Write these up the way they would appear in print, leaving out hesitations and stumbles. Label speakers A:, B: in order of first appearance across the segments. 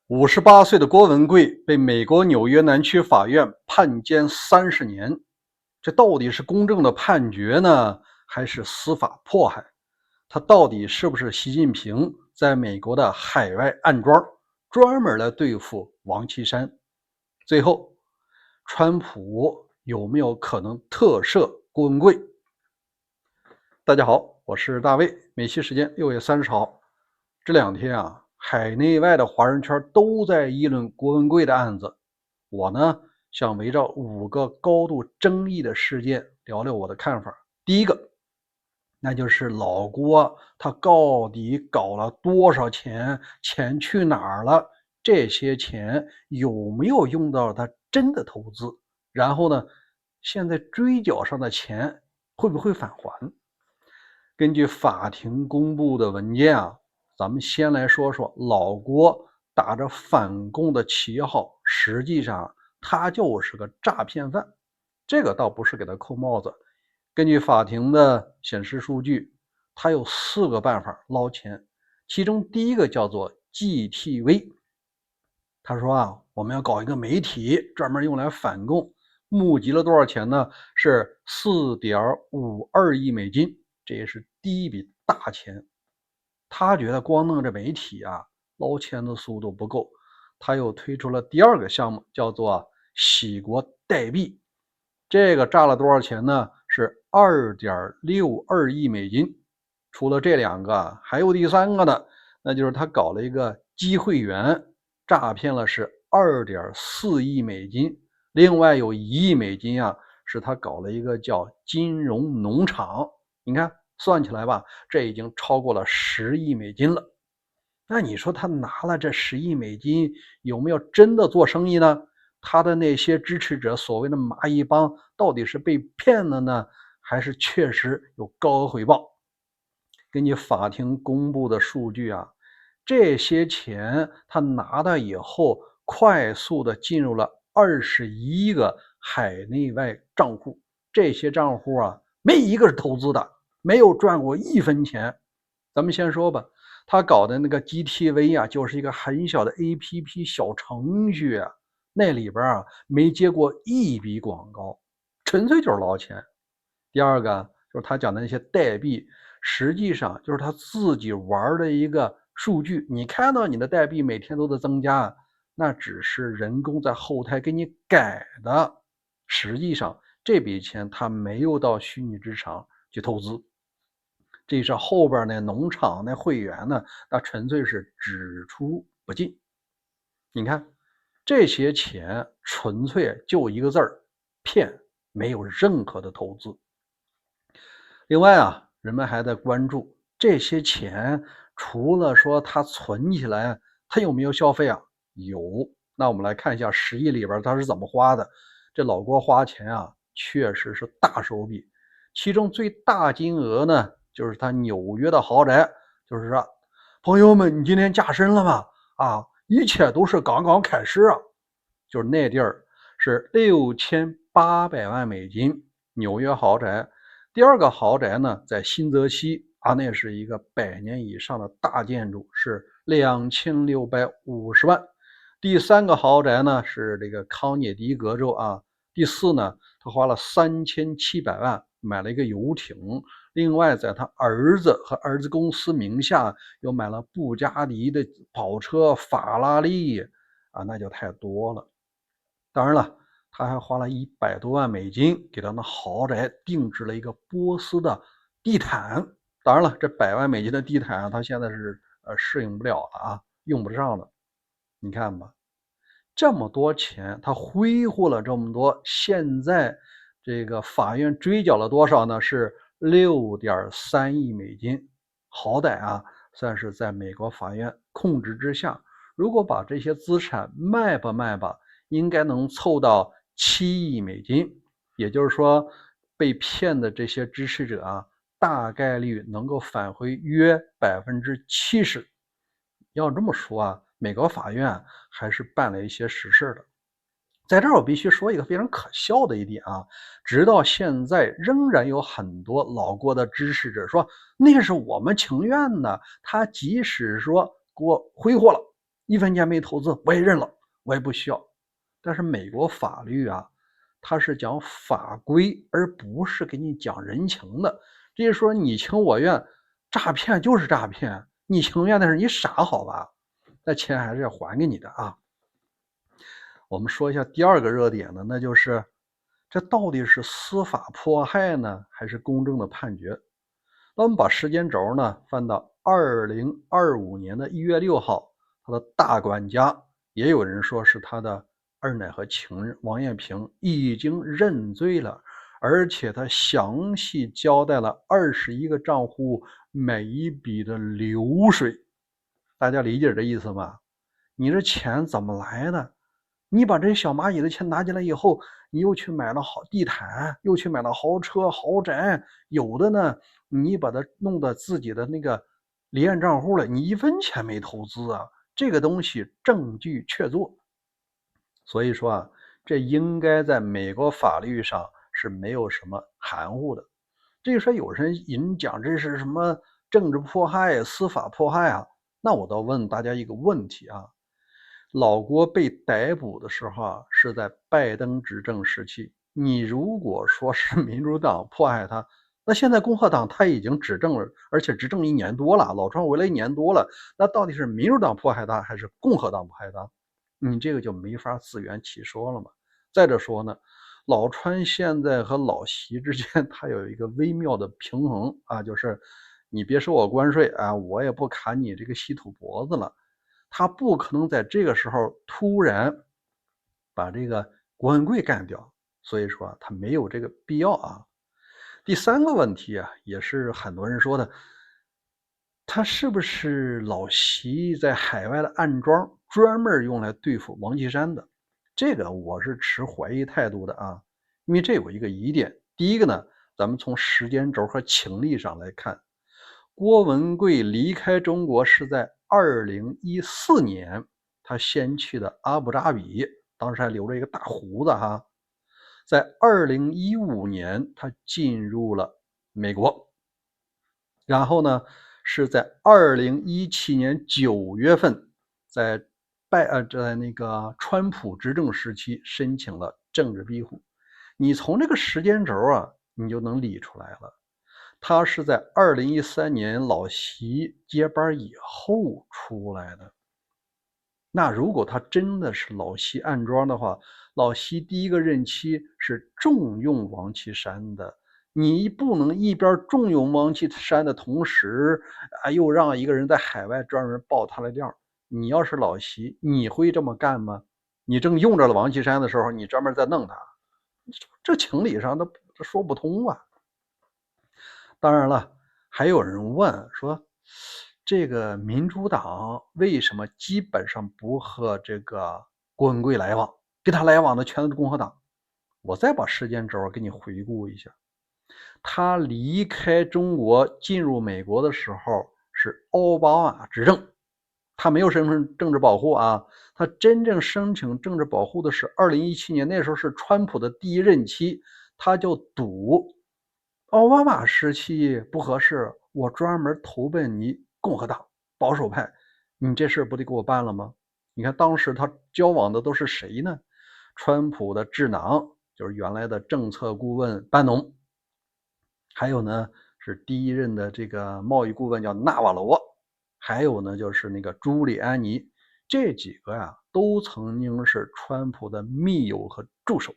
A: 58岁的郭文贵被美国纽约南区法院判监30年，这到底是公正的判决呢，还是司法迫害？他到底是不是习近平在美国的海外暗桩，专门来对付王岐山？最后，川普有没有可能特赦郭文贵？大家好，我是大卫。美西时间6月30号，这两天啊，海内外的华人圈都在议论郭文贵的案子。我呢，想围绕5个高度争议的事件聊聊我的看法。第一个，那就是老郭他到底搞了多少钱，钱去哪儿了？这些钱有没有用到他真的投资？然后呢，现在追缴上的钱会不会返还？根据法庭公布的文件啊，咱们先来说说老郭打着反共的旗号，实际上他就是个诈骗犯。这个倒不是给他扣帽子。根据法庭的显示数据，他有4个办法捞钱，其中第一个叫做 GTV。他说啊，我们要搞一个媒体，专门用来反共，募集了多少钱呢？是4.52亿美金，这也是第一笔大钱。他觉得光弄这媒体啊，捞钱的速度不够，他又推出了第2个项目，叫做洗国代币。这个炸了多少钱呢？是2.62亿美金。除了这2个，还有第3个呢，那就是他搞了一个机会员，诈骗了是2.4亿美金。另外有1亿美金啊，是他搞了一个叫金融农场。你看算起来吧，这已经超过了10亿美金了。那你说他拿了这10亿美金，有没有真的做生意呢？他的那些支持者，所谓的蚂蚁帮，到底是被骗了呢，还是确实有高额回报？根据法庭公布的数据啊，这些钱他拿到以后，快速的进入了21个海内外账户。这些账户啊，没一个是投资的，没有赚过1分钱。咱们先说吧，他搞的那个 GTV 啊，就是一个很小的 APP 小程序啊，那里边啊没接过1笔广告，纯粹就是捞钱。第2个就是他讲的那些代币，实际上就是他自己玩的一个数据。你看到你的代币每天都在增加，那只是人工在后台给你改的，实际上这笔钱他没有到虚拟市场去投资。这是后边那农场那会员呢，那纯粹是只出不进。你看这些钱纯粹就一个字儿，骗，没有任何的投资。另外啊，人们还在关注这些钱，除了说他存起来，他有没有消费啊？有。那我们来看一下10亿里边他是怎么花的。这老郭花钱啊，确实是大手笔。其中最大金额呢，就是他纽约的豪宅。就是说，朋友们，你今天加深了吗？啊，一切都是刚刚开始啊。就是那地儿是6800万美金，纽约豪宅。第2个豪宅呢，在新泽西啊，那是一个100年以上的大建筑，是2650万。第3个豪宅呢，是这个康涅狄格州啊。第4呢，他花了3700万买了一个游艇。另外，在他儿子和儿子公司名下，又买了布加迪的跑车、法拉利啊，那就太多了。当然了，他还花了100多万美金给他的豪宅定制了一个波斯的地毯。当然了，这100万美金的地毯他现在是适应不了了啊，用不上了。你看吧，这么多钱他挥霍了这么多，现在这个法院追缴了多少呢？是6.3亿美金。好歹啊，算是在美国法院控制之下。如果把这些资产卖吧，应该能凑到7亿美金。也就是说，被骗的这些支持者啊，大概率能够返回约70%。要这么说啊，美国法院还是办了一些实事的。在这儿我必须说一个非常可笑的一点啊，直到现在仍然有很多老郭的支持者说，那是我们情愿的，他即使说给我挥霍了， 1分钱没投资，我也认了，我也不需要。但是美国法律啊，它是讲法规，而不是给你讲人情的。这就是说你情我愿，诈骗就是诈骗，你情愿的是你傻好吧？那钱还是要还给你的啊。我们说一下第二个热点呢，那就是这到底是司法迫害呢，还是公正的判决？那我们把时间轴呢翻到2025年的1月6号，他的大管家，也有人说是他的二奶和情人王艳平已经认罪了，而且他详细交代了21个账户每一笔的流水。大家理解这意思吗？你这钱怎么来的？你把这小蚂蚁的钱拿进来以后，你又去买了好地毯，又去买了豪车豪宅，有的呢你把它弄到自己的那个离岸账户了，你1分钱没投资啊，这个东西证据确凿。所以说啊，这应该在美国法律上是没有什么含糊的。至于说有人讲这是什么政治迫害、司法迫害啊，那我倒问大家一个问题啊，老郭被逮捕的时候啊，是在拜登执政时期。你如果说是民主党迫害他，那现在共和党他已经执政了，而且执政1年多了，老川回来1年多了，那到底是民主党迫害他，还是共和党迫害他？你这个就没法自圆其说了嘛。再者说呢，老川现在和老习之间他有一个微妙的平衡啊，就是你别收我关税啊，我也不砍你这个稀土脖子了。他不可能在这个时候突然把这个郭文贵干掉，所以说他没有这个必要啊。第三个问题啊，也是很多人说的，他是不是老习在海外的暗桩，专门用来对付王岐山的？这个我是持怀疑态度的啊，因为这有一个疑点。第一个呢，咱们从时间轴和情历上来看，郭文贵离开中国是在2014年，他先去的阿布扎比，当时还留着一个大胡子哈。在2015年，他进入了美国，然后呢，是在2017年9月份，在那个川普执政时期申请了政治庇护。你从这个时间轴啊，你就能理出来了。他是在2013年老习接班以后出来的。那如果他真的是老习暗桩的话，老习第一个任期是重用王岐山的，你不能一边重用王岐山的同时啊，又让一个人在海外专门爆他的料。你要是老习，你会这么干吗？你正用着了王岐山的时候，你专门在弄他，这情理上这说不通啊。当然了，还有人问说，这个民主党为什么基本上不和这个郭文贵来往，跟他来往的全都是共和党？我再把时间轴给你回顾一下，他离开中国进入美国的时候是奥巴马执政，他没有申请政治保护啊，他真正申请政治保护的是2017年，那时候是川普的第一任期，他就赌奥巴马时期不合适，我专门投奔你共和党保守派，你这事不得给我办了吗？你看当时他交往的都是谁呢？川普的智囊，就是原来的政策顾问班农，还有呢是第一任的这个贸易顾问叫纳瓦罗，还有呢就是那个朱利安尼，这几个呀都曾经是川普的密友和助手。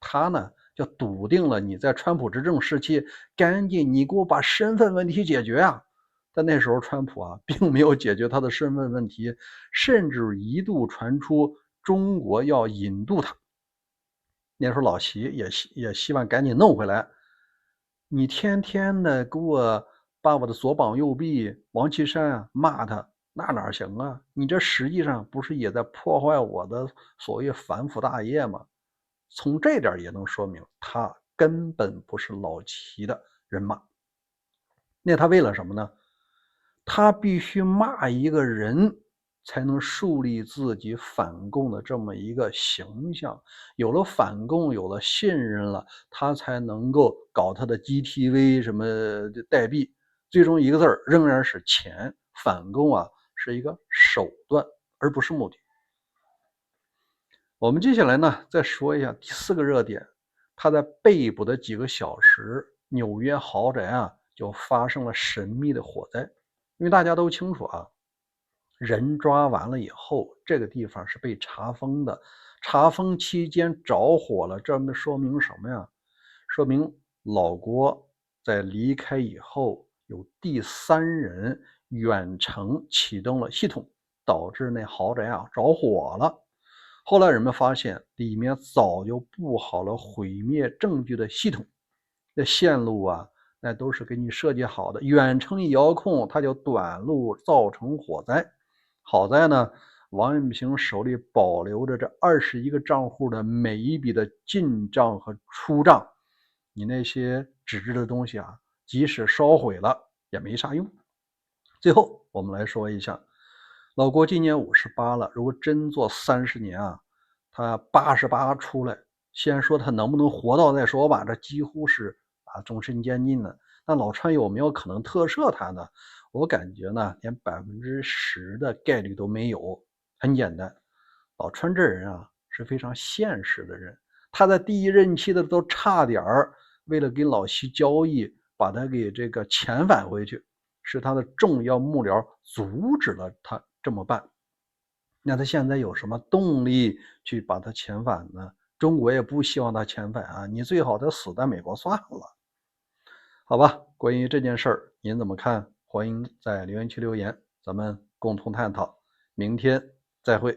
A: 他呢就笃定了你在川普执政时期，赶紧你给我把身份问题解决啊！但那时候川普啊并没有解决他的身份问题，甚至一度传出中国要引渡他。那时候老习也希望赶紧弄回来，你天天的给我把我的左膀右臂王岐山啊骂他，那哪行啊？你这实际上不是也在破坏我的所谓反腐大业吗？从这点也能说明他根本不是老齐的人马。那他为了什么呢？他必须骂一个人才能树立自己反共的这么一个形象，有了反共，有了信任了，他才能够搞他的 GTV 什么代币，最终一个字儿仍然是钱。反共啊是一个手段，而不是目的。我们接下来呢，再说一下第4个热点，他在被捕的几个小时，纽约豪宅啊就发生了神秘的火灾。因为大家都清楚啊，人抓完了以后，这个地方是被查封的，查封期间着火了，这说明什么呀？说明老郭在离开以后，有第三人远程启动了系统，导致那豪宅啊着火了。后来人们发现里面早就布好了毁灭证据的系统，那线路啊那都是给你设计好的，远程一遥控它就短路，造成火灾。好在呢，王永平手里保留着这21个账户的每一笔的进账和出账，你那些纸质的东西啊，即使烧毁了也没啥用。最后我们来说一下，老郭今年58了，如果真做30年啊，他88出来，先说他能不能活到再说吧，这几乎是终身监禁的。那老川有没有可能特赦他呢？我感觉呢，连10%的概率都没有。很简单，老川这人啊是非常现实的人，他在第1任期的都差点儿为了跟老习交易，把他给这个遣返回去，是他的重要幕僚阻止了他这么办。那他现在有什么动力去把他遣返呢？中国也不希望他遣返啊，你最好他死在美国算了。好吧，关于这件事儿，您怎么看？欢迎在留言区留言，咱们共同探讨。明天再会。